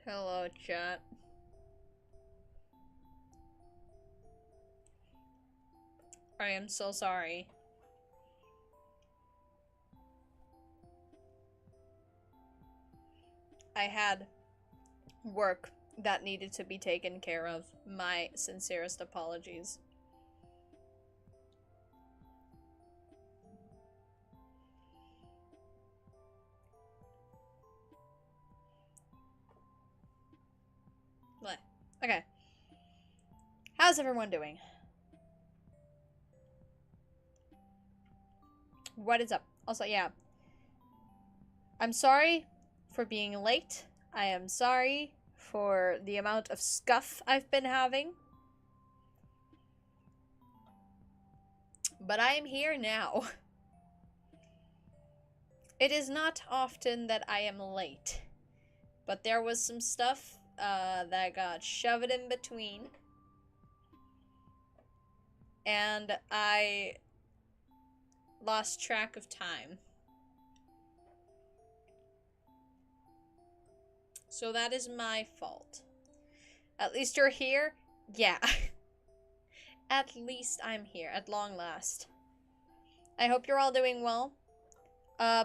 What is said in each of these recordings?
Hello, chat. I am so sorry. I had work that needed to be taken care of. My sincerest apologies. Okay. How's everyone doing? What is up? Also, yeah. I'm sorry for being late. I am sorry for the amount of scuff I've been having. But I am here now. It is not often that I am late. But there was some stuff that got shoved in between. And I lost track of time. So that is my fault. At least you're here? Yeah. At least I'm here, at long last. I hope you're all doing well.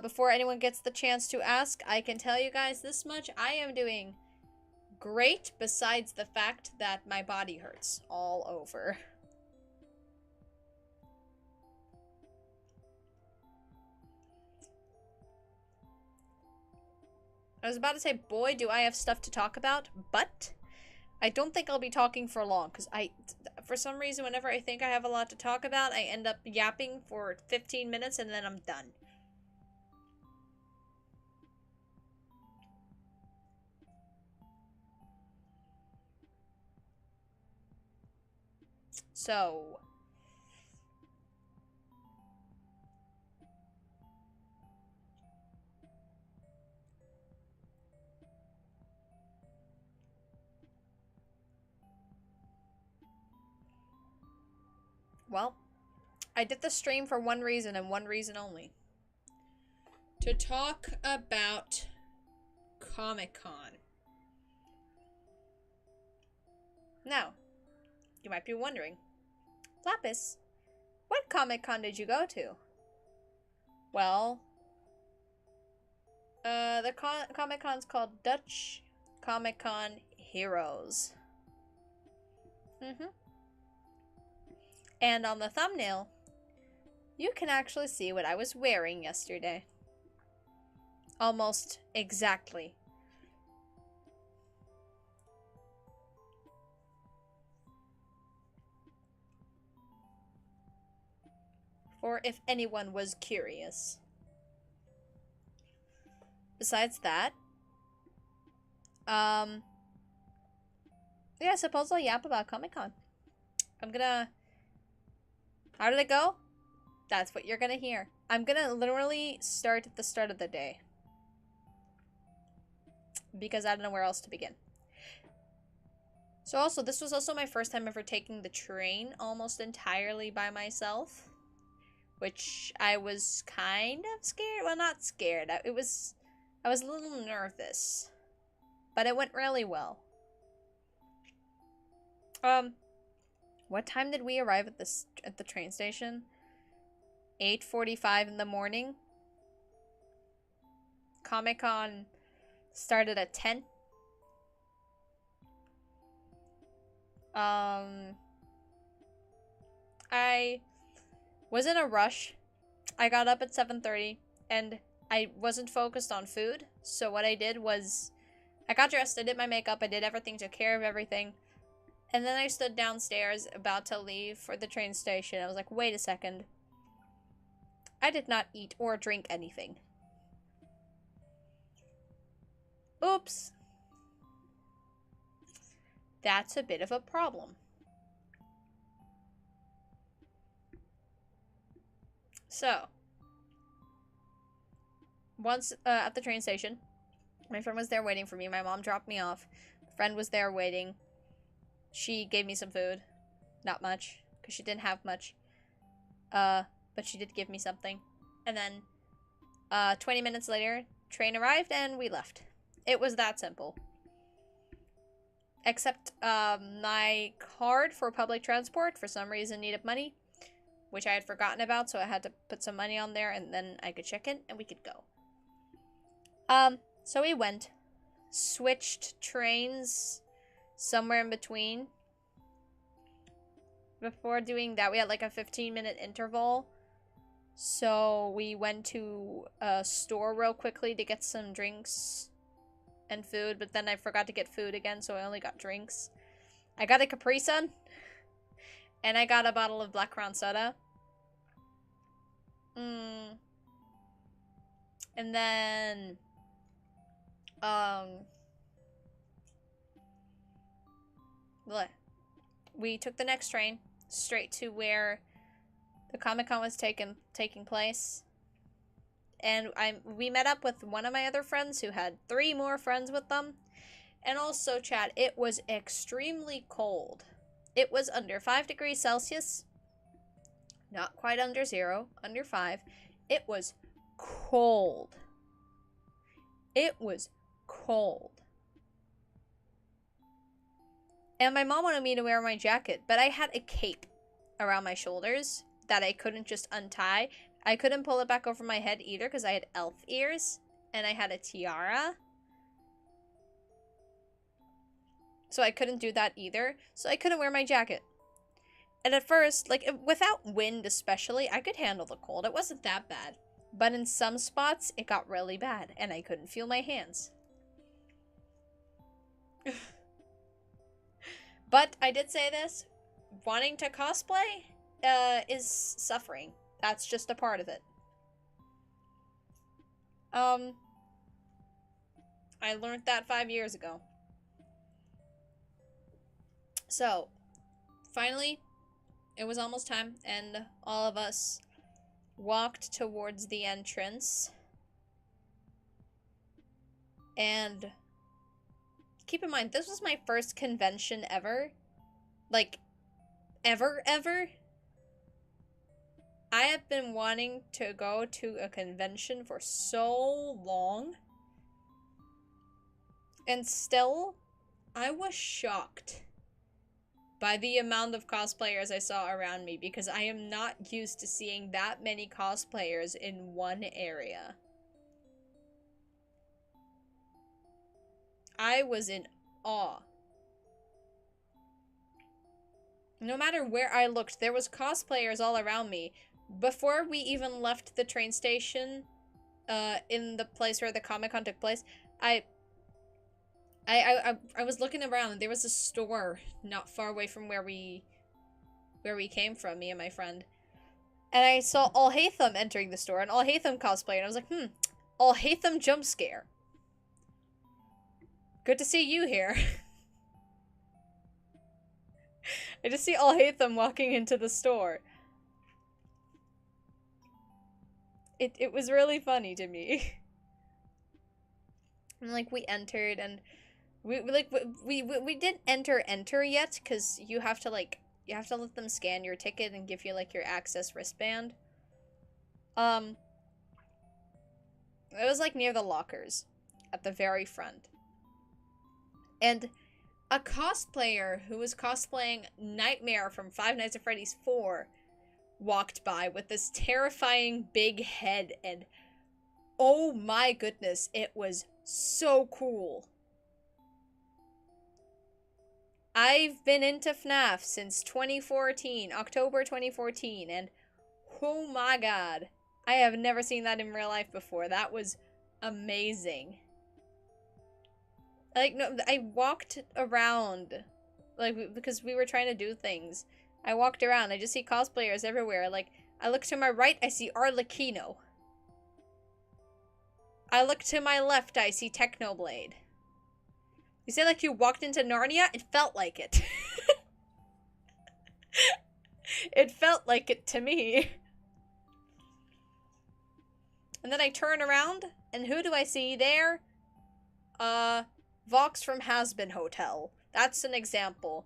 Before anyone gets the chance to ask, I can tell you guys this much. I am doing great, besides the fact that my body hurts all over. I was about to say, boy, do I have stuff to talk about, but I don't think I'll be talking for long, because for some reason, whenever I think I have a lot to talk about, I end up yapping for 15 minutes and then I'm done. So, well, I did the stream for one reason and one reason only. To talk about Comic-Con. Now, you might be wondering, Lapis, what Comic-Con did you go to? Well, the Comic-Con's called Dutch Comic-Con Heroes. And on the thumbnail, you can actually see what I was wearing yesterday. Almost exactly. For if anyone was curious. Besides that, yeah, I suppose I'll yap about Comic-Con. How did it go? That's what you're gonna hear. I'm gonna literally start at the start of the day. Because I don't know where else to begin. So also, this was also my first time ever taking the train almost entirely by myself. Which I was kind of scared. Well, not scared. I was a little nervous. But it went really well. What time did we arrive at the train station? 8:45 in the morning. Comic-Con started at 10. I was in a rush. I got up at 7:30 and I wasn't focused on food. So what I did was I got dressed, I did my makeup, I did everything, took care of everything. And then I stood downstairs about to leave for the train station. I was like, wait a second. I did not eat or drink anything. Oops. That's a bit of a problem. So, once at the train station, my friend was there waiting for me. My mom dropped me off. My friend was there waiting. She gave me some food. Not much, because she didn't have much. But she did give me something. And then, 20 minutes later, train arrived and we left. It was that simple. Except my card for public transport for some reason needed money, which I had forgotten about, so I had to put some money on there and then I could check in and we could go. So we went, switched trains somewhere in between. Before doing that, we had like a 15-minute interval. So we went to a store real quickly to get some drinks and food, but then I forgot to get food again, so I only got drinks. I got a Capri Sun, and I got a bottle of Black Crown soda. And then, we took the next train straight to where the Comic-Con was taking place. And we met up with one of my other friends who had 3 more friends with them. And also, chat, it was extremely cold. It was under 5 degrees Celsius. Not quite under 0, under 5. It was cold. It was cold. And my mom wanted me to wear my jacket, but I had a cape around my shoulders that I couldn't just untie. I couldn't pull it back over my head either because I had elf ears and I had a tiara. So I couldn't do that either. So I couldn't wear my jacket. And at first, like, without wind especially, I could handle the cold. It wasn't that bad. But in some spots, it got really bad and I couldn't feel my hands. But I did say this. Wanting to cosplay is suffering. That's just a part of it. I learned that 5 years ago. So, finally, it was almost time, and all of us walked towards the entrance. And keep in mind, this was my first convention ever. Like, ever. I have been wanting to go to a convention for so long. And still, I was shocked by the amount of cosplayers I saw around me because I am not used to seeing that many cosplayers in one area. I was in awe. No matter where I looked, there was cosplayers all around me. Before we even left the train station, in the place where the Comic-Con took place, I was looking around and there was a store not far away from where we came from, me and my friend. And I saw Alhaitham entering the store, an Alhaitham cosplayer, and I was like, Alhaitham jump scare. Good to see you here. I just see Alhaitham walking into the store. It was really funny to me. And like we entered and we didn't enter yet because you have to let them scan your ticket and give you like your access wristband. It was like near the lockers at the very front. And a cosplayer who was cosplaying Nightmare from Five Nights at Freddy's 4 walked by with this terrifying big head, and oh my goodness, it was so cool. I've been into FNAF since 2014, October 2014, and oh my god, I have never seen that in real life before. That was amazing. Like, no, I walked around, like, because we were trying to do things. I walked around, I just see cosplayers everywhere. Like, I look to my right, I see Arlecchino. I look to my left, I see Technoblade. You say like you walked into Narnia? It felt like it. It felt like it to me. And then I turn around, and who do I see there? Vox from Has-Been Hotel. That's an example.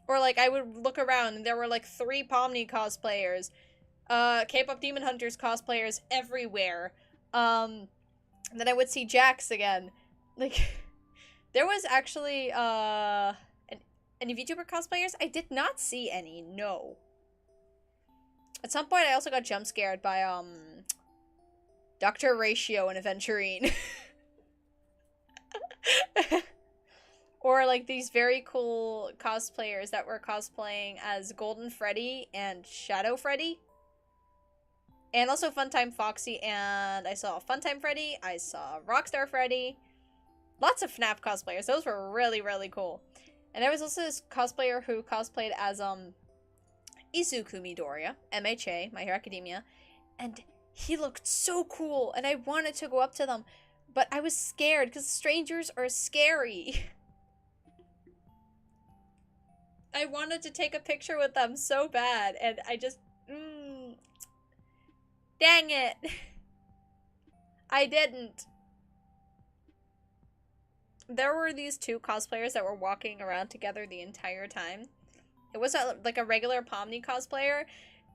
Or like I would look around and there were like 3 Pomni cosplayers. K-pop Demon Hunters cosplayers everywhere. Then I would see Jax again. Like, there was actually, any VTuber cosplayers? I did not see any, no. At some point, I also got jump scared by, Dr. Ratio and Aventurine. Or, like, these very cool cosplayers that were cosplaying as Golden Freddy and Shadow Freddy. And also Funtime Foxy, and I saw Funtime Freddy, I saw Rockstar Freddy. Lots of FNAF cosplayers. Those were really, really cool. And there was also this cosplayer who cosplayed as, Izuku Midoriya, MHA, My Hero Academia. And he looked so cool, and I wanted to go up to them. But I was scared, because strangers are scary. I wanted to take a picture with them so bad, and I just, dang it. I didn't. There were these two cosplayers that were walking around together the entire time. It was like a regular Pomni cosplayer,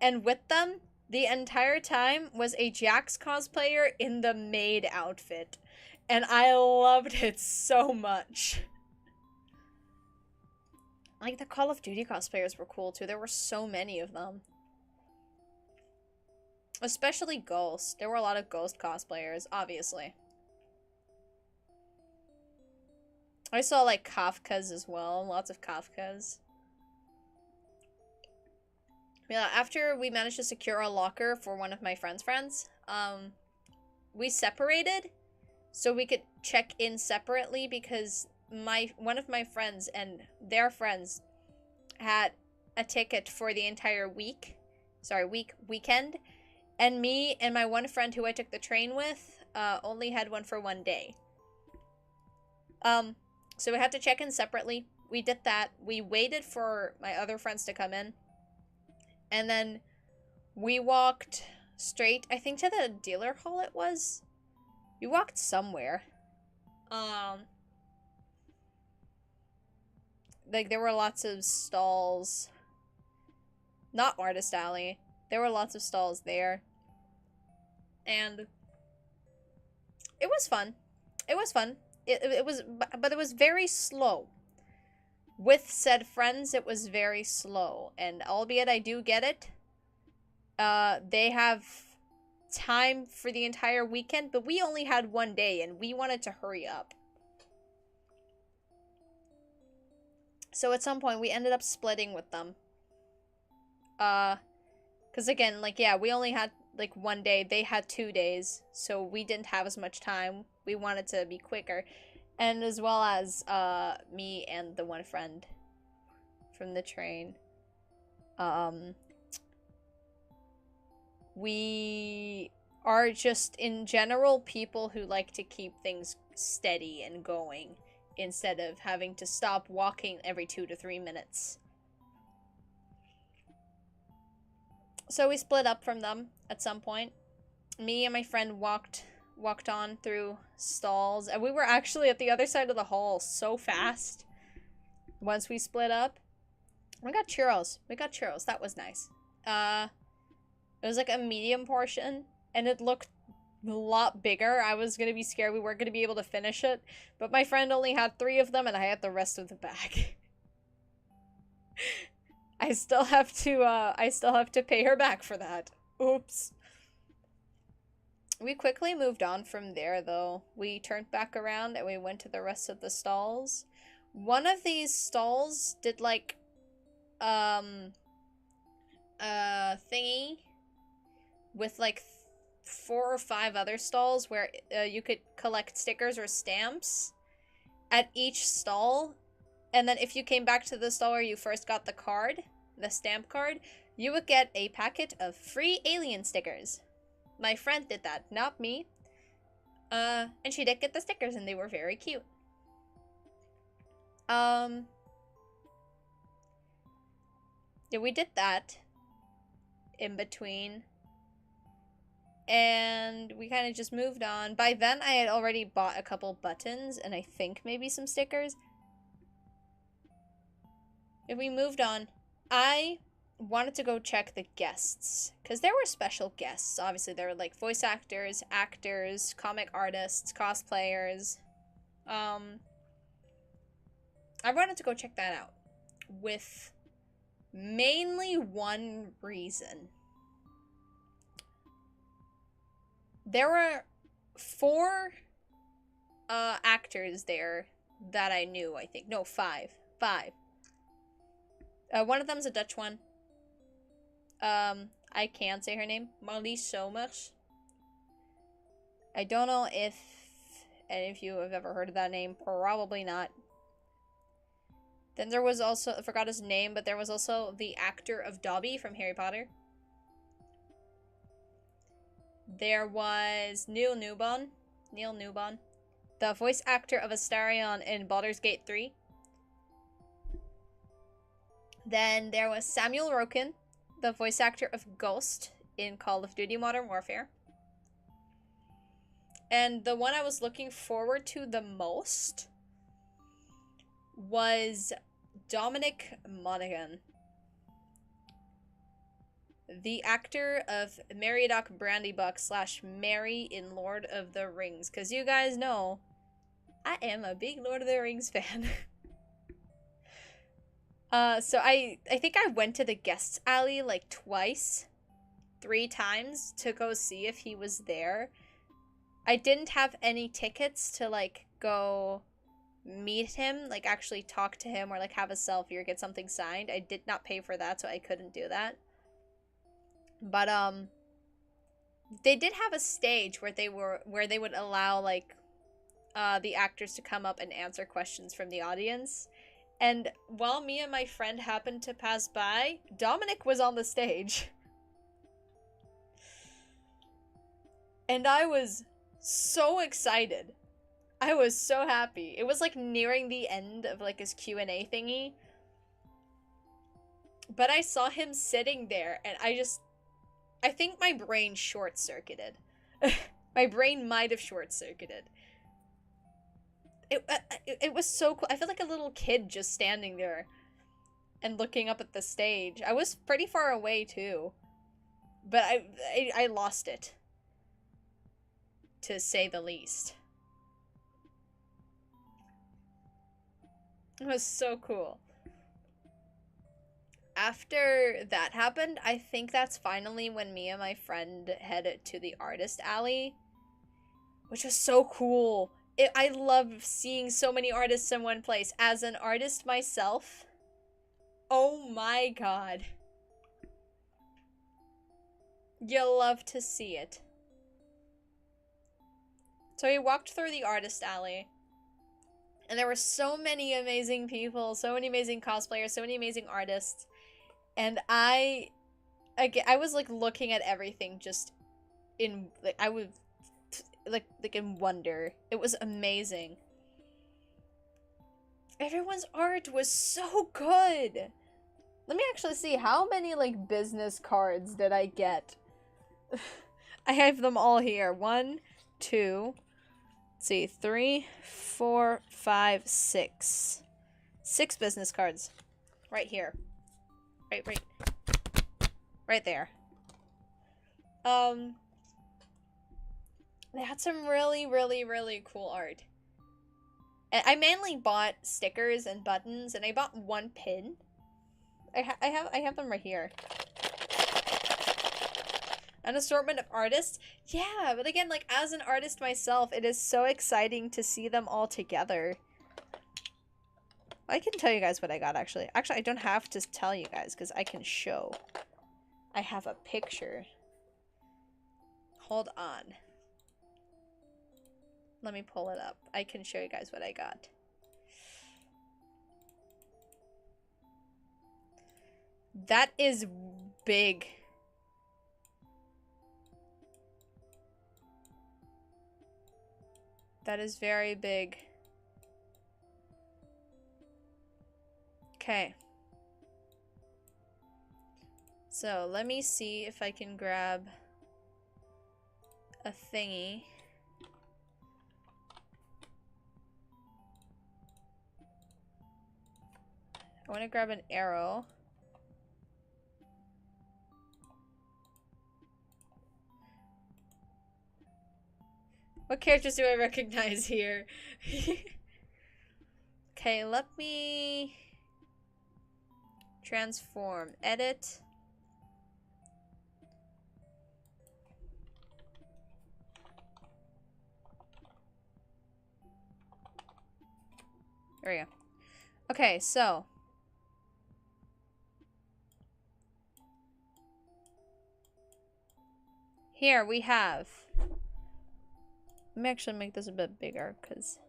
and with them, the entire time, was a Jax cosplayer in the maid outfit. And I loved it so much. Like, the Call of Duty cosplayers were cool, too. There were so many of them. Especially Ghost. There were a lot of Ghost cosplayers, obviously. I saw, like, Kafkas as well. Lots of Kafkas. Yeah, after we managed to secure a locker for one of my friend's friends, we separated so we could check in separately because one of my friends and their friends had a ticket for the entire weekend, and me and my one friend who I took the train with only had one for one day. So we had to check in separately. We did that. We waited for my other friends to come in, and then we walked straight, I think, to the dealer hall it was. We walked somewhere. Like, there were lots of stalls. Not Artist Alley. There were lots of stalls there. And it was fun. It was fun. It was, but it was very slow. With said friends, it was very slow. And albeit I do get it, they have time for the entire weekend, but we only had one day and we wanted to hurry up. So at some point we ended up splitting with them. Cause again, like, yeah, we only had like one day, they had 2 days, so we didn't have as much time. We wanted to be quicker. And as well as me and the one friend from the train. We are just, in general, people who like to keep things steady and going instead of having to stop walking every 2 to 3 minutes. So we split up from them at some point. Me and my friend walked on through stalls, and we were actually at the other side of the hall so fast once we split up. We got churros. That was nice. It was like a medium portion, and it looked a lot bigger. I was gonna be scared we weren't gonna be able to finish it, but my friend only had 3 of them, and I had the rest of the bag. I still have to pay her back for that. Oops. We quickly moved on from there, though. We turned back around and we went to the rest of the stalls. One of these stalls did, like, thingy with, like, 4 or 5 other stalls where you could collect stickers or stamps at each stall. And then if you came back to the stall where you first got the card, the stamp card, you would get a packet of free alien stickers. My friend did that, not me. And she did get the stickers, and they were very cute. Yeah, we did that in between. And we kind of just moved on. By then, I had already bought a couple buttons, and I think maybe some stickers. If we moved on, I wanted to go check the guests, because there were special guests. Obviously, there were like voice actors, comic artists, cosplayers. I wanted to go check that out with mainly one reason. There were 4 actors there that I knew, I think. No, 5. 5. One of them's a Dutch one. I can't say her name. Marlies Somers. I don't know if any of you have ever heard of that name. Probably not. Then there was also, I forgot his name, but there was also the actor of Dobby from Harry Potter. There was Neil Newbon, the voice actor of Astarion in Baldur's Gate 3. Then there was Samuel Roken, the voice actor of Ghost in Call of Duty Modern Warfare. And the one I was looking forward to the most was Dominic Monaghan, the actor of Meriadoc Brandybuck / Merry in Lord of the Rings. Because you guys know, I am a big Lord of the Rings fan. So I think I went to the guests alley like 3 times to go see if he was there. I didn't have any tickets to like go meet him, like actually talk to him or like have a selfie or get something signed. I did not pay for that, so I couldn't do that. But they did have a stage where they would allow like the actors to come up and answer questions from the audience. And while me and my friend happened to pass by, Dominic was on the stage. And I was so excited. I was so happy. It was like nearing the end of like his Q&A thingy. But I saw him sitting there and I think my brain short-circuited. My brain might have short-circuited. It was so cool. I felt like a little kid just standing there and looking up at the stage. I was pretty far away too. But I lost it, to say the least. It was so cool. After that happened, I think that's finally when me and my friend headed to the artist alley, which was so cool. I love seeing so many artists in one place. As an artist myself, oh my god. You'll love to see it. So we walked through the artist alley, and there were so many amazing people, so many amazing cosplayers, so many amazing artists. And I was like looking at everything just in like I would like in wonder. It was amazing. Everyone's art was so good. Let me actually see how many like business cards did I get. I have them all here. 1, 2, let's see, 3, 4, 5, 6. 6 business cards. Right here. Right there. They had some really, really, really cool art. And I mainly bought stickers and buttons, and I bought 1 pin. I have them right here. An assortment of artists. Yeah, but again, like, as an artist myself, it is so exciting to see them all together. I can tell you guys what I got, actually. Actually, I don't have to tell you guys, because I can show. I have a picture. Hold on. Let me pull it up. I can show you guys what I got. That is big. That is very big. Okay. So, let me see if I can grab a thingy. I want to grab an arrow. What characters do I recognize here? Okay, let me transform. Edit. There we go. Okay, so here we have. Let me actually make this a bit bigger because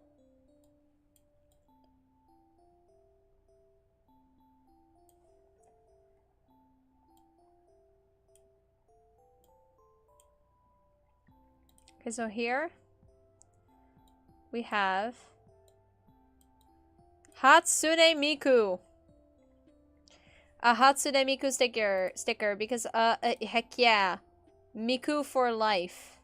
okay, so here we have Hatsune Miku. A Hatsune Miku sticker because heck yeah. Miku for life.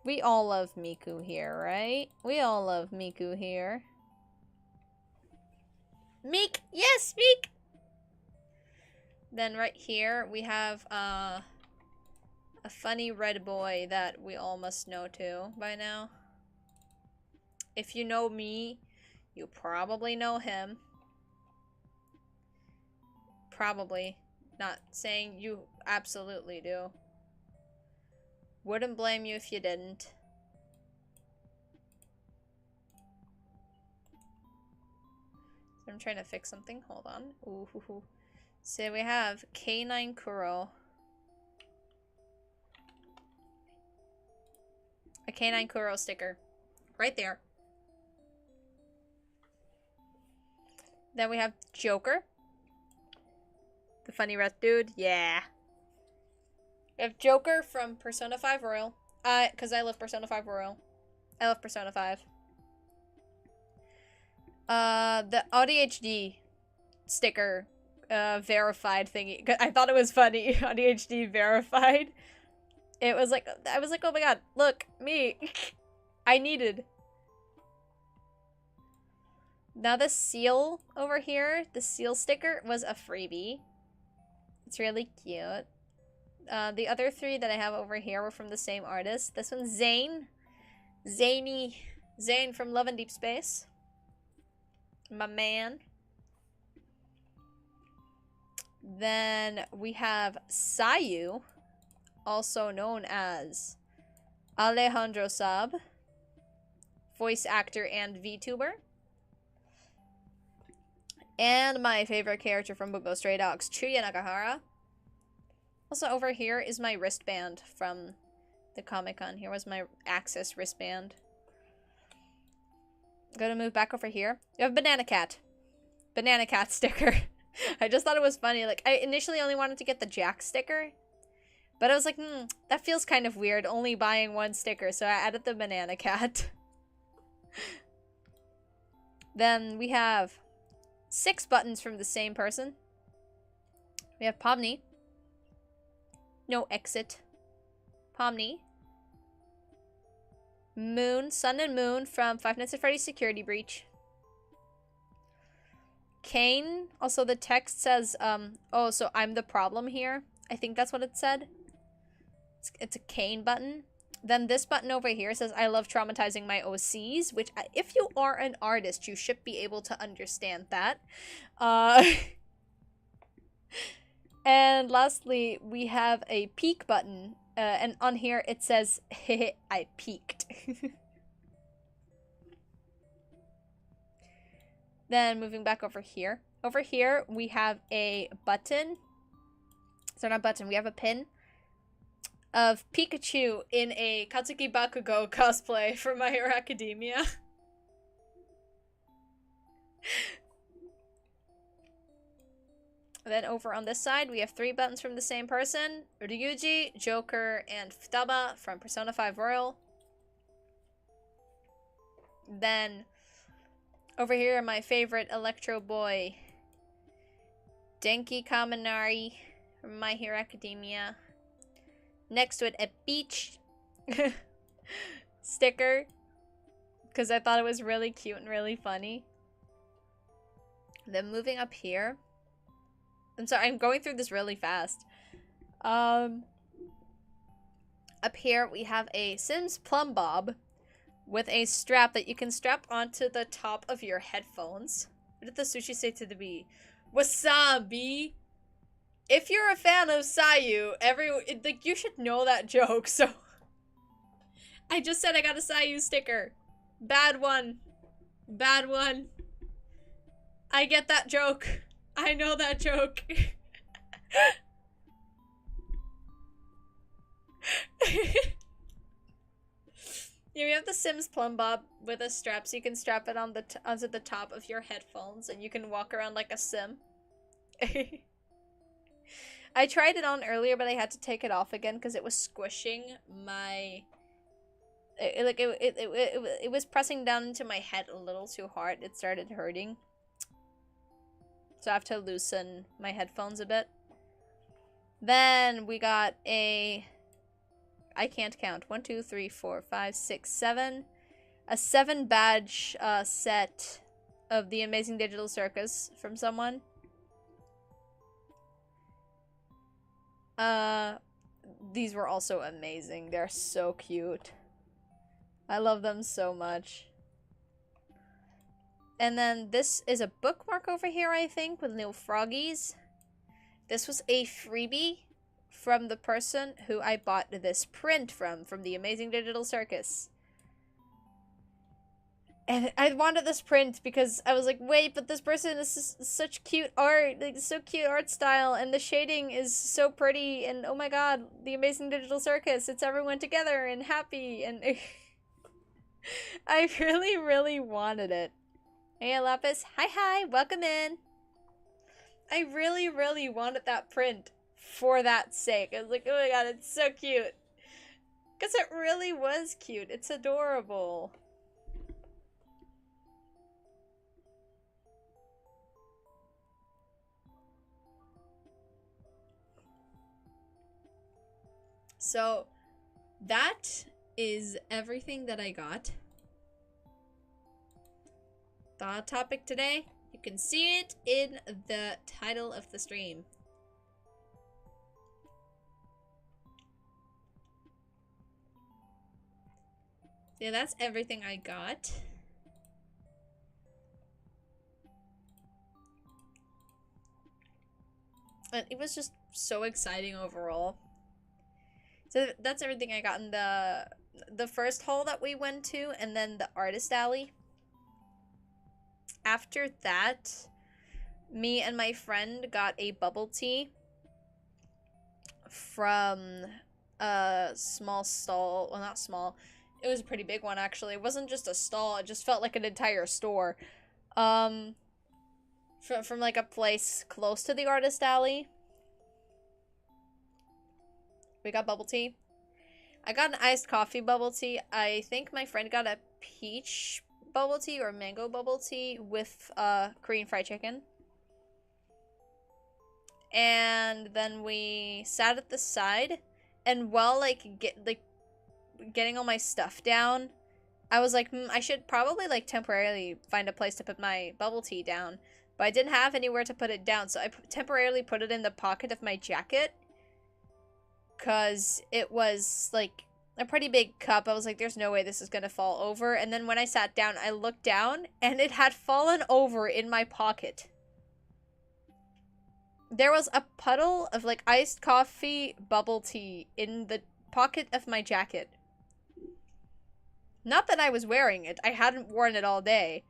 We all love Miku here, right? We all love Miku here. Meek! Yes, Meek! Then right here we have a funny red boy that we all must know too by now. If you know me, you probably know him. Probably. Not saying you absolutely do. Wouldn't blame you if you didn't. So I'm trying to fix something. Hold on. Ooh, hoo, hoo. So we have K9 Kuro. A K9 Kuro sticker. Right there. Then we have Joker. The funny red dude. Yeah. We have Joker from Persona 5 Royal. Because I love Persona 5 Royal. I love Persona 5. The ADHD sticker, verified thingy. I thought it was funny. ADHD verified. It was like, I was like, oh my god, look, me. I needed. Now the seal over here, the seal sticker was a freebie. It's really cute. The other three that I have over here were from the same artist. This one's Zane. Zane from Love and Deep Space. My man. Then we have Sayu, also known as Alejandro Saab, voice actor and VTuber. And my favorite character from Bungo Stray Dogs, Chuya Nakahara. Also over here is my wristband from the Comic-Con. Here was my Access wristband. Gonna move back over here. You have Banana Cat. Banana Cat sticker. I just thought it was funny. Like, I initially only wanted to get the Jack sticker. But I was like, that feels kind of weird, only buying one sticker. So I added the Banana Cat. Then we have 6 buttons from the same person. We have Pomni. No exit. Pomni. Moon, Sun and Moon from Five Nights at Freddy's Security Breach. Kane. Also the text says, oh, so I'm the problem here. I think that's what it said. It's a Kane button. Then this button over here says, I love traumatizing my OCs, which if you are an artist, you should be able to understand that. And lastly, we have a peek button. And on here it says, hehe, I peeked. Then moving back over here. Over here, we have a button. So not button, we have a pin of Pikachu in a Katsuki Bakugo cosplay for My Hero Academia. Then over on this side, we have 3 buttons from the same person. Ryuji, Joker, and Futaba from Persona 5 Royal. Then over here, my favorite Electro Boy, Denki Kaminari from My Hero Academia. Next to it, a beach sticker, because I thought it was really cute and really funny. Then moving up here. I'm sorry, I'm going through this really fast. I Up here, we have a Sims Plumb Bob with a strap that you can strap onto the top of your headphones. What did the sushi say to the bee? Wasabi! If you're a fan of Sayu, like, you should know that joke, so... I just said I got a Sayu sticker. Bad one. Bad one. I get that joke. I know that joke. Yeah, we have the Sims Plumb Bob with a strap, so you can strap it on onto the top of your headphones, and you can walk around like a sim. I tried it on earlier, but I had to take it off again because it was squishing my... It was pressing down into my head a little too hard. It started hurting. So I have to loosen my headphones a bit. Then we got a... I can't count. 1, 2, 3, 4, 5, 6, 7. A 7 badge set of the Amazing Digital Circus from someone. These were also amazing. They're so cute. I love them so much. And then this is a bookmark over here, I think, with little froggies. This was a freebie from the person who I bought this print from the Amazing Digital Circus. And I wanted this print because I was like, wait, but this person is such cute art, like so cute art style, and the shading is so pretty, and oh my god, the Amazing Digital Circus, it's everyone together and happy, and I really, really wanted it. Hey, Lapis. Hi, welcome in. I really, really wanted that print for that sake. I was like, oh my god, it's so cute. Because it really was cute. It's adorable. So, that is everything that I got. The topic today, you can see it in the title of the stream. Yeah, that's everything I got. And it was just so exciting overall. So that's everything I got in the first hall that we went to, and then the artist alley. After that, me and my friend got a bubble tea from a small stall. Well, not small. It was a pretty big one, actually. It wasn't just a stall. It just felt like an entire store. From like a place close to the artist alley. We got bubble tea. I got an iced coffee bubble tea. I think my friend got a peach bubble tea or mango bubble tea with Korean fried chicken. And then we sat at the side, and while getting all my stuff down, I was like, I should probably like temporarily find a place to put my bubble tea down. But I didn't have anywhere to put it down, so I temporarily put it in the pocket of my jacket. Because it was like a pretty big cup. I was like, there's no way this is gonna fall over. And then when I sat down, I looked down, and it had fallen over in my pocket. There was a puddle of like iced coffee bubble tea in the pocket of my jacket. Not that I was wearing it. I hadn't worn it all day.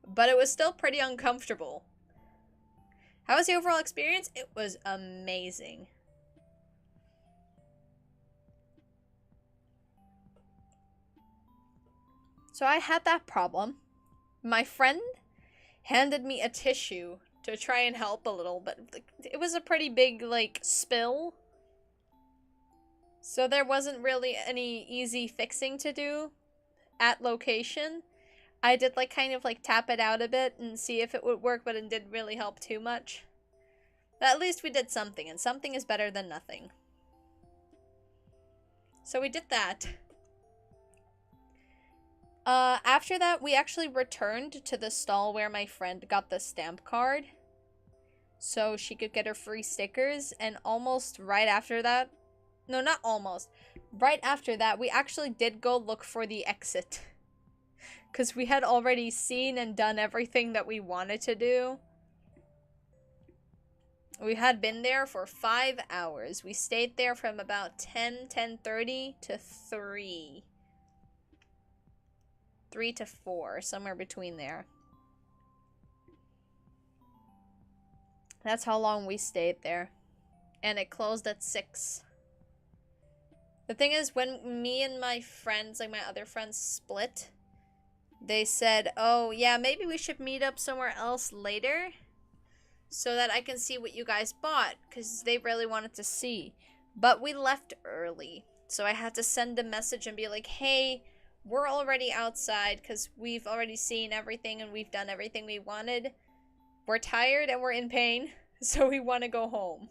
But it was still pretty uncomfortable. How was the overall experience? It was amazing. So I had that problem. My friend handed me a tissue to try and help a little, but it was a pretty big, like, spill. So there wasn't really any easy fixing to do at location. I did, like, kind of, like, tap it out a bit and see if it would work, but it didn't really help too much. But at least we did something, and something is better than nothing. So we did that. After that, we actually returned to the stall where my friend got the stamp card, so she could get her free stickers, and almost right after that, No, not almost. Right after that, we actually did go look for the exit. Because we had already seen and done everything that we wanted to do. We had been there for 5 hours. We stayed there from about 10:30 to 3. 3 to 4, somewhere between there. That's how long we stayed there. And it closed at 6. The thing is, when me and my friends, like my other friends, split, they said, oh, yeah, maybe we should meet up somewhere else later so that I can see what you guys bought, because they really wanted to see. But we left early, so I had to send a message and be like, hey, we're already outside because we've already seen everything and we've done everything we wanted. We're tired and we're in pain, so we want to go home.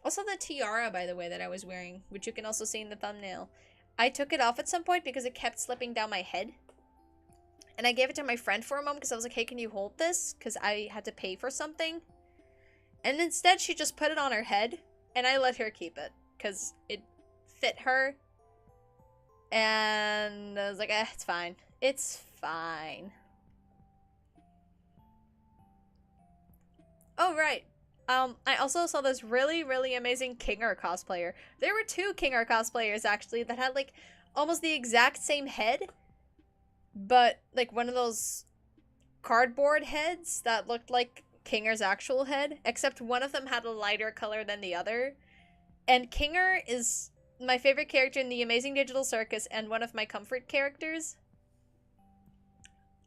Also, the tiara, by the way, that I was wearing, which you can also see in the thumbnail, I took it off at some point because it kept slipping down my head. And I gave it to my friend for a moment because I was like, hey, can you hold this? Because I had to pay for something. And instead, she just put it on her head, and I let her keep it because it fit her. And I was like, it's fine. It's fine. Oh, right. I also saw this really, really amazing Kinger cosplayer. There were 2 Kinger cosplayers, actually, that had, like, almost the exact same head. But, like, one of those cardboard heads that looked like Kinger's actual head. Except one of them had a lighter color than the other. And Kinger is my favorite character in the Amazing Digital Circus and one of my comfort characters.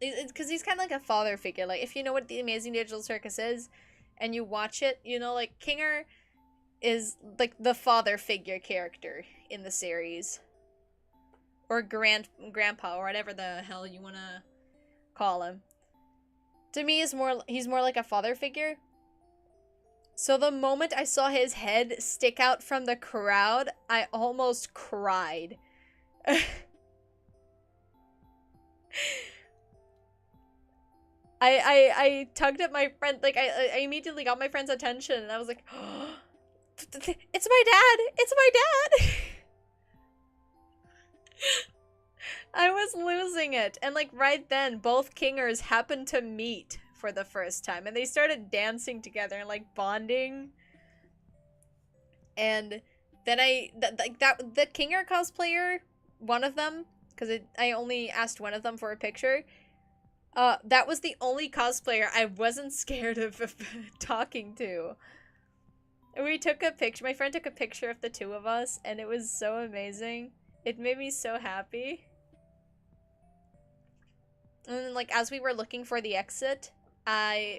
Because he's kind of like a father figure. Like, if you know what the Amazing Digital Circus is, and you watch it, you know, like, Kinger is, like, the father figure character in the series. Or grandpa, or whatever the hell you want to call him. To me, he's more like a father figure. So the moment I saw his head stick out from the crowd, I almost cried. I tugged at my friend, like, I immediately got my friend's attention, and I was like, oh, it's my dad! It's my dad! I was losing it. And, like, right then, both Kingers happened to meet for the first time, and they started dancing together and, like, bonding. And then the Kinger cosplayer, one of them, because I only asked one of them for a picture, that was the only cosplayer I wasn't scared of talking to. We took a picture, my friend took a picture of the 2 of us, and it was so amazing. It made me so happy. And then, like, as we were looking for the exit,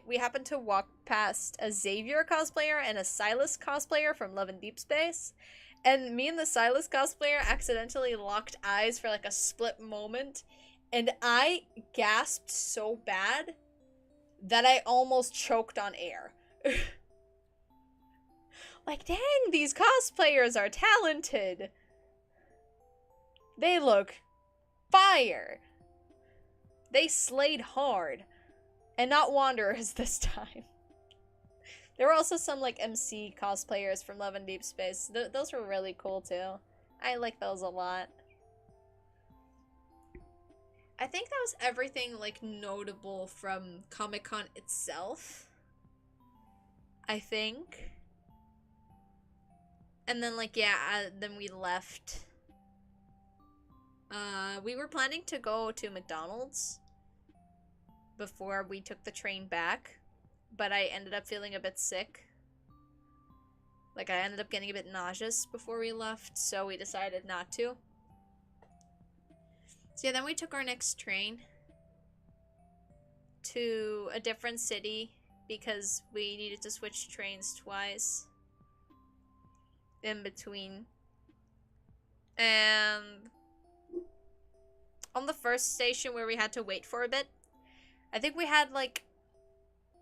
we happened to walk past a Xavier cosplayer and a Silas cosplayer from Love and Deep Space. And me and the Silas cosplayer accidentally locked eyes for, like, a split moment. And I gasped so bad that I almost choked on air. Like, dang, these cosplayers are talented. They look fire. They slayed hard. And not Wanderers this time. There were also some, like, MC cosplayers from Love and Deep Space. Those were really cool, too. I like those a lot. I think that was everything, like, notable from Comic-Con itself. I think. And then, like, yeah, then we left. We were planning to go to McDonald's before we took the train back, but I ended up feeling a bit sick. Like, I ended up getting a bit nauseous before we left, so we decided not to. So yeah, then we took our next train to a different city because we needed to switch trains twice in between. And on the first station where we had to wait for a bit, I think we had like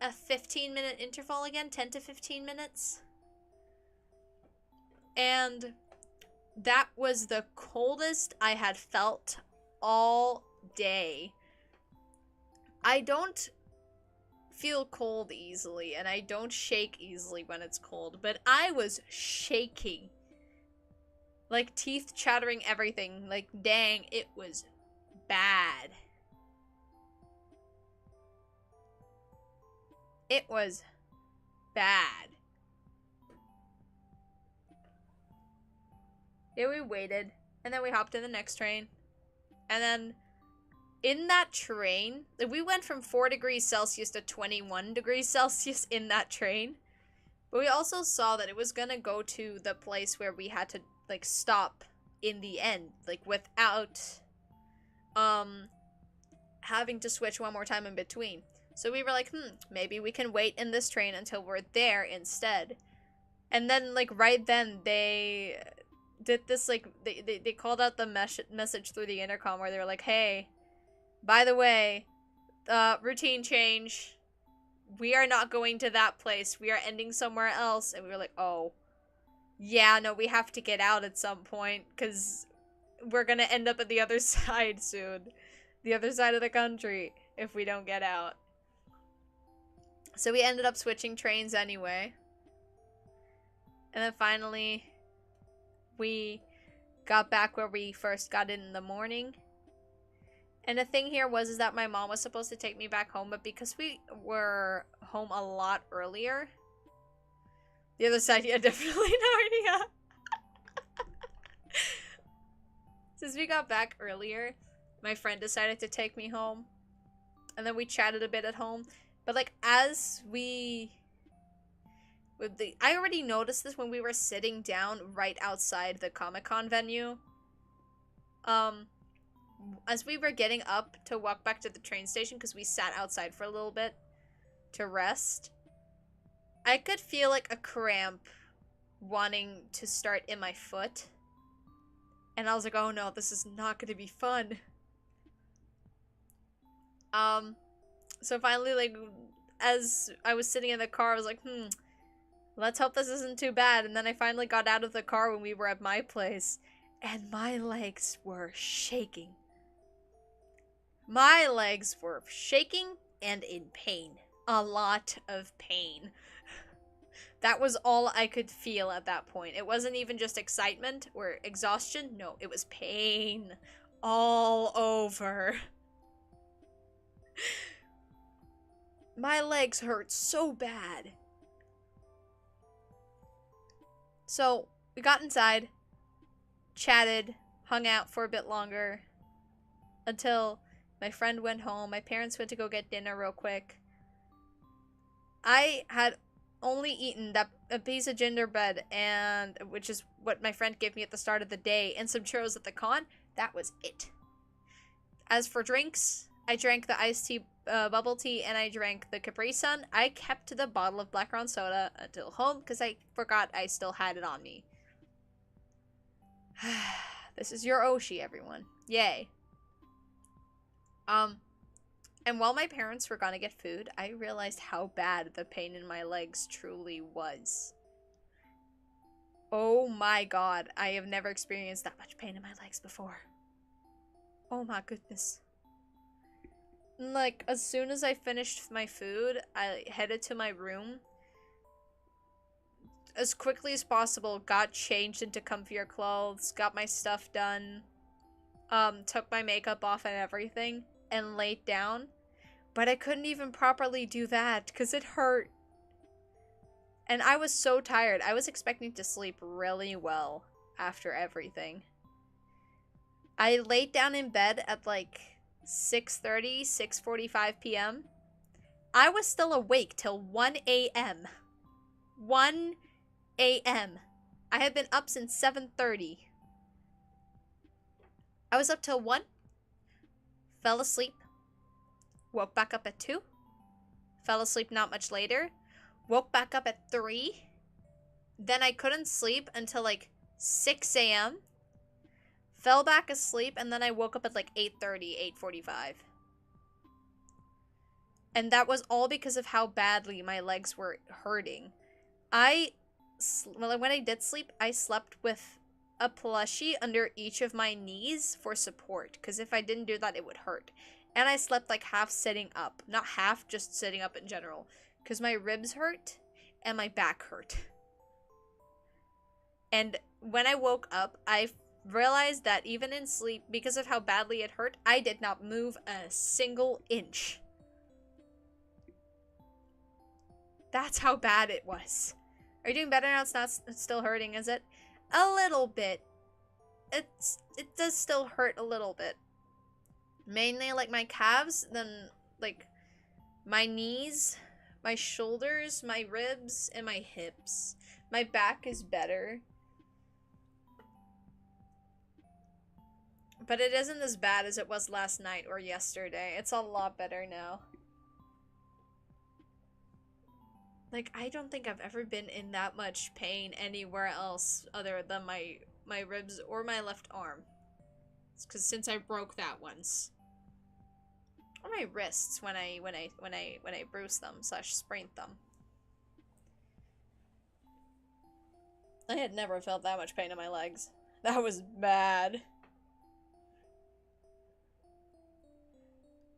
a 15-minute interval again, 10 to 15 minutes. And that was the coldest I had felt all day. I don't feel cold easily, and I don't shake easily when it's cold, but I was shaking. Like, teeth chattering, everything. Like, dang, it was bad. It was bad. Yeah, we waited, and then we hopped in the next train. And then, in that train, like, we went from 4 degrees Celsius to 21 degrees Celsius in that train. But we also saw that it was gonna go to the place where we had to, like, stop in the end. Like, without, having to switch one more time in between. So we were like, maybe we can wait in this train until we're there instead. And then, like, right then, they did this, like, they called out the message through the intercom where they were like, hey, by the way, routine change. We are not going to that place. We are ending somewhere else. And we were like, oh, yeah, no, we have to get out at some point because we're going to end up at the other side soon. The other side of the country if we don't get out. So we ended up switching trains anyway. And then finally, we got back where we first got in the morning. And the thing here was that my mom was supposed to take me back home, but because we were home a lot earlier, the other side, yeah, definitely Narnia. Since we got back earlier, my friend decided to take me home, and then we chatted a bit at home. But, like, as we... I already noticed this when we were sitting down right outside the Comic-Con venue. As we were getting up to walk back to the train station, because we sat outside for a little bit to rest, I could feel, like, a cramp wanting to start in my foot. And I was like, oh no, this is not going to be fun. So finally, like, as I was sitting in the car, I was like, let's hope this isn't too bad. And then I finally got out of the car when we were at my place, and my legs were shaking. My legs were shaking and in pain. A lot of pain. That was all I could feel at that point. It wasn't even just excitement or exhaustion. No, it was pain all over. My legs hurt so bad. So, we got inside, chatted, hung out for a bit longer, until my friend went home. My parents went to go get dinner real quick. I had only eaten a piece of gingerbread, and which is what my friend gave me at the start of the day, and some churros at the con. That was it. As for drinks, I drank the iced tea, bubble tea, and I drank the Capri Sun. I kept the bottle of blackcurrant soda until home because I forgot I still had it on me. This is your Oshi, everyone. Yay. And while my parents were gonna get food, I realized how bad the pain in my legs truly was. Oh my god, I have never experienced that much pain in my legs before. Oh my goodness. Like, as soon as I finished my food, I headed to my room as quickly as possible, got changed into comfier clothes, got my stuff done, took my makeup off and everything, and laid down. But I couldn't even properly do that because it hurt. And I was so tired. I was expecting to sleep really well after everything. I laid down in bed at like 6:30, 6:45 p.m. I was still awake till 1 a.m. 1 a.m. I had been up since 7:30. I was up till 1, fell asleep, woke back up at 2, fell asleep not much later, woke back up at 3, then I couldn't sleep until like 6 a.m., fell back asleep, and then I woke up at like 8:30, 8:45. And that was all because of how badly my legs were hurting. When I did sleep, I slept with a plushie under each of my knees for support, because if I didn't do that, it would hurt. And I slept like half sitting up. Not half, just sitting up in general. Because my ribs hurt and my back hurt. And when I woke up, I realized that even in sleep, because of how badly it hurt, I did not move a single inch. That's how bad it was. Are you doing better now? It's still hurting, is it? A little bit. It does still hurt a little bit. Mainly like my calves, then like my knees, my shoulders, my ribs, and my hips. My back is better. But it isn't as bad as it was last night or yesterday. It's a lot better now. Like, I don't think I've ever been in that much pain anywhere else other than my ribs or my left arm. It's because since I broke that once. Or my wrists when I bruised them / sprained them. I had never felt that much pain in my legs. That was bad.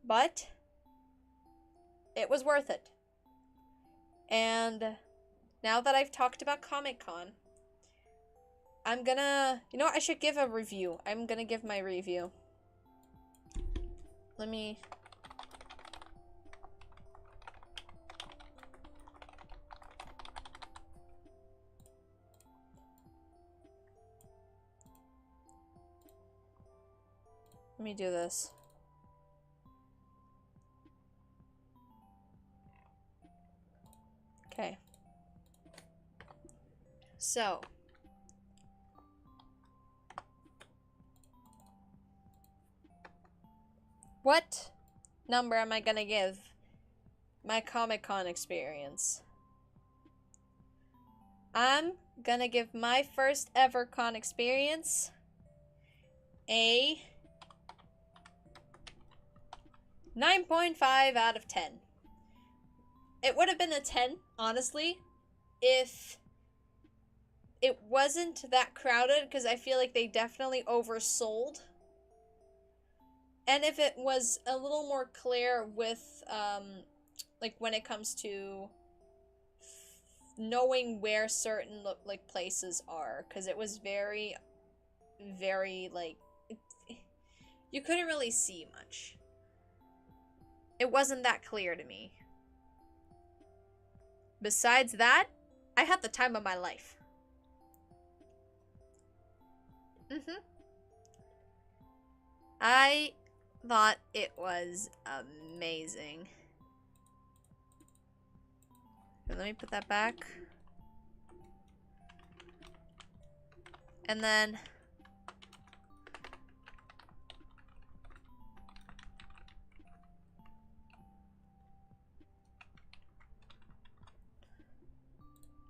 But it was worth it. And now that I've talked about Comic-Con, I'm gonna... You know what? I should give a review. I'm gonna give my review. Let me... Let me do this. Okay. So. What number am I gonna give my Comic-Con experience? I'm gonna give my first ever con experience a 9.5 out of 10. It would have been a 10, honestly, if it wasn't that crowded, because I feel like they definitely oversold. And if it was a little more clear with, like, when it comes to knowing where certain, like, places are. Because it was very, very, like, you couldn't really see much. It wasn't that clear to me. Besides that, I had the time of my life. I thought it was amazing. Okay, let me put that back. And then...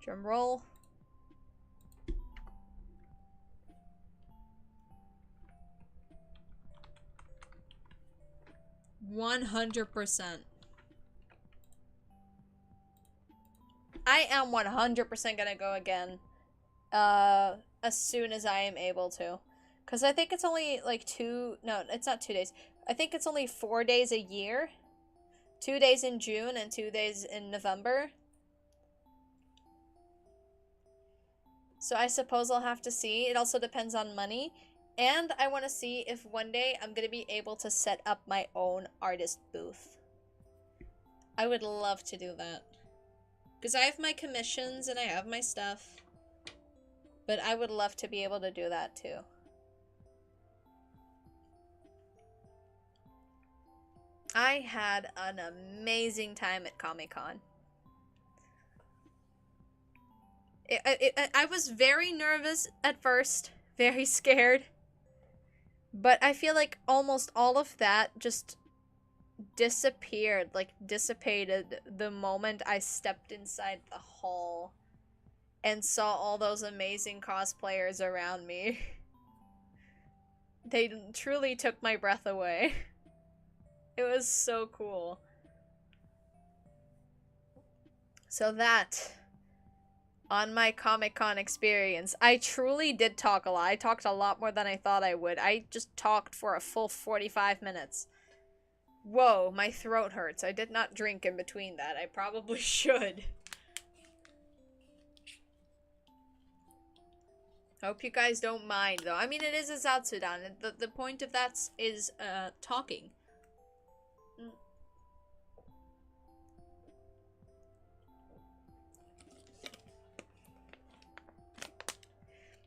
drum roll. 100%. I am 100% gonna go again. As soon as I am able to. Because I think it's only like no, it's not 2 days. I think it's only 4 days a year. 2 days in June and 2 days in November. So I suppose I'll have to see. It also depends on money. And I want to see if one day I'm going to be able to set up my own artist booth. I would love to do that. Because I have my commissions and I have my stuff. But I would love to be able to do that too. I had an amazing time at Comic-Con. I was very nervous at first, very scared. But I feel like almost all of that just disappeared, like dissipated the moment I stepped inside the hall and saw all those amazing cosplayers around me. They truly took my breath away. It was so cool. So that, on my Comic-Con experience, I truly did talk a lot. I talked a lot more than I thought I would. I just talked for a full 45 minutes. Whoa, my throat hurts. I did not drink in between that. I probably should. Hope you guys don't mind, though. I mean, it is a Zatsudan. The point of that is, talking.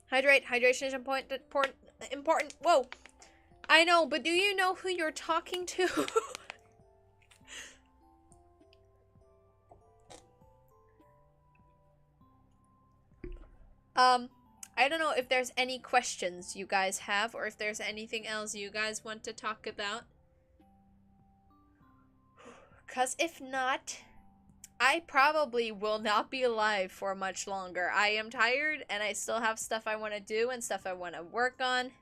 Hydrate. Hydration is important. Whoa. I know, but do you know who you're talking to? I don't know if there's any questions you guys have, or if there's anything else you guys want to talk about. 'Cause if not, I probably will not be alive for much longer. I am tired, and I still have stuff I want to do and stuff I want to work on.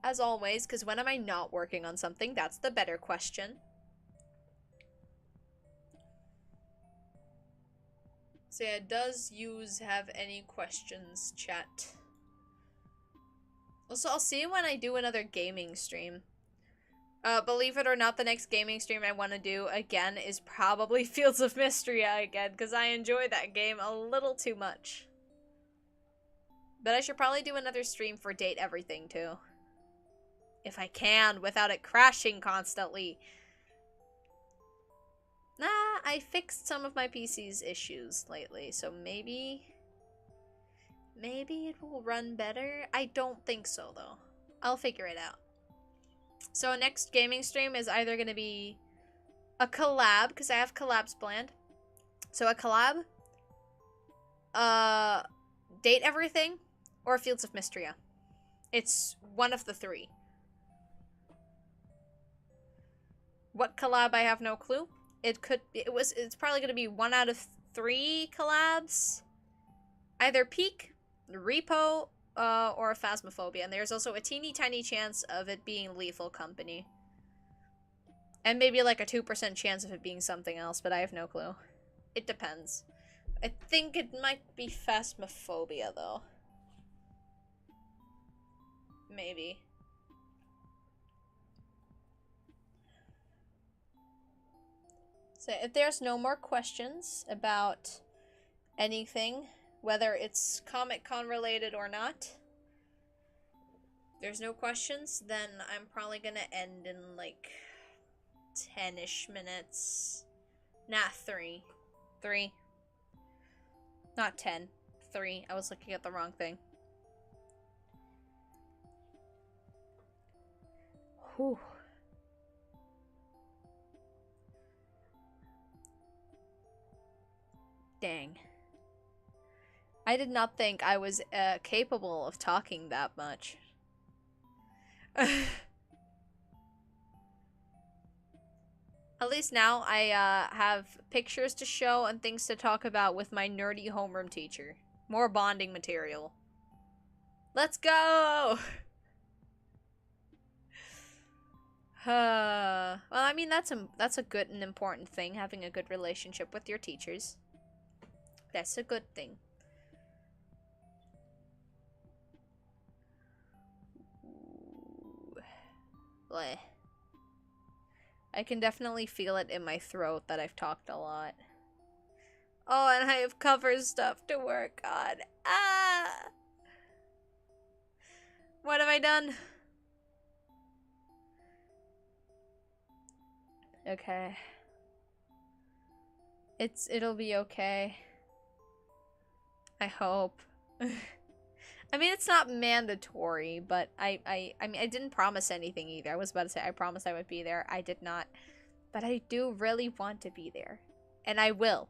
As always, because when am I not working on something? That's the better question. So yeah, does yous have any questions, chat? Also, I'll see you when I do another gaming stream. Believe it or not, the next gaming stream I want to do, again, is probably Fields of Mystria again, because I enjoy that game a little too much. But I should probably do another stream for Date Everything, too. If I can, without it crashing constantly. Nah, I fixed some of my PC's issues lately, so maybe it will run better. I don't think so, though. I'll figure it out. So next gaming stream is either going to be a collab, because I have collabs planned. So a collab, Date Everything, or Fields of Mystria. It's one of the three. What collab, I have no clue. It's probably going to be 1 out of 3 collabs. Either Peak, Repo, or Phasmophobia. And there's also a teeny tiny chance of it being Lethal Company. And maybe like a 2% chance of it being something else, but I have no clue. It depends. I think it might be Phasmophobia, though. Maybe. So if there's no more questions about anything, whether it's Comic-Con related or not, there's no questions, then I'm probably gonna end in like 10-ish minutes. Nah, 3. 3. Not 10. 3. I was looking at the wrong thing. Whew. Dang. I did not think I was capable of talking that much. At least now I have pictures to show and things to talk about with my nerdy homeroom teacher. More bonding material. Let's go! Well, I mean, that's a good and important thing, having a good relationship with your teachers. That's a good thing. Bleh. I can definitely feel it in my throat that I've talked a lot. Oh, and I have cover stuff to work on. Ah! What have I done? Okay. It'll be okay. I hope. I mean, it's not mandatory, but I mean, I didn't promise anything either. I was about to say I promised I would be there. I did not. But I do really want to be there. And I will.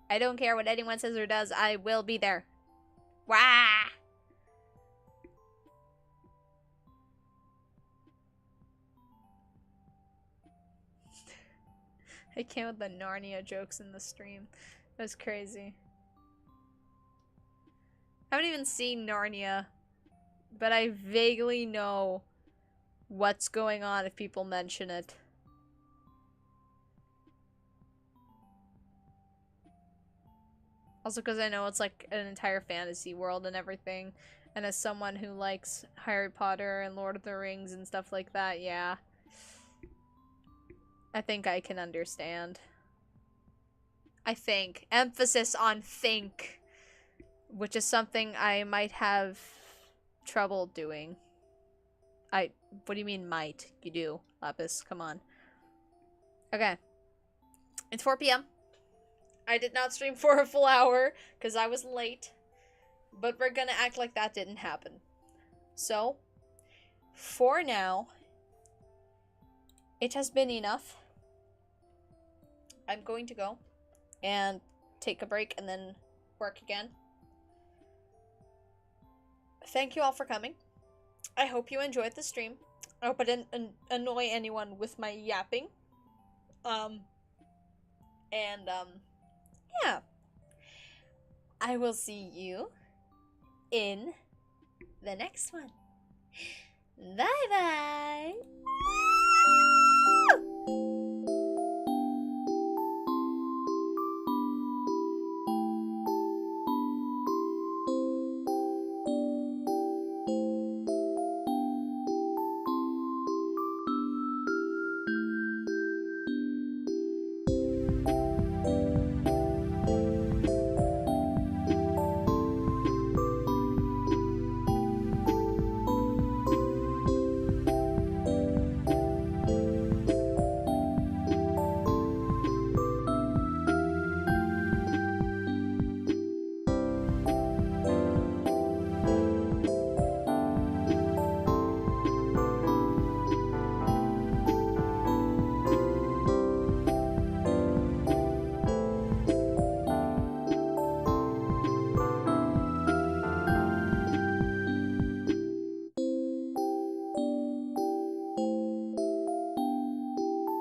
I don't care what anyone says or does. I will be there. Wah! I came with the Narnia jokes in the stream. That was crazy. I haven't even seen Narnia, but I vaguely know what's going on if people mention it. Also because I know it's like an entire fantasy world and everything. And as someone who likes Harry Potter and Lord of the Rings and stuff like that, yeah. I think I can understand. I think. Emphasis on think. Which is something I might have trouble doing. What do you mean might? You do, Lapis. Come on. Okay. It's 4 p.m. I did not stream for a full hour because I was late. But we're gonna act like that didn't happen. So, for now, it has been enough. I'm going to go and take a break and then work again. Thank you all for coming. I hope you enjoyed the stream. I hope I didn't annoy anyone with my yapping. Yeah. I will see you in the next one. Bye bye.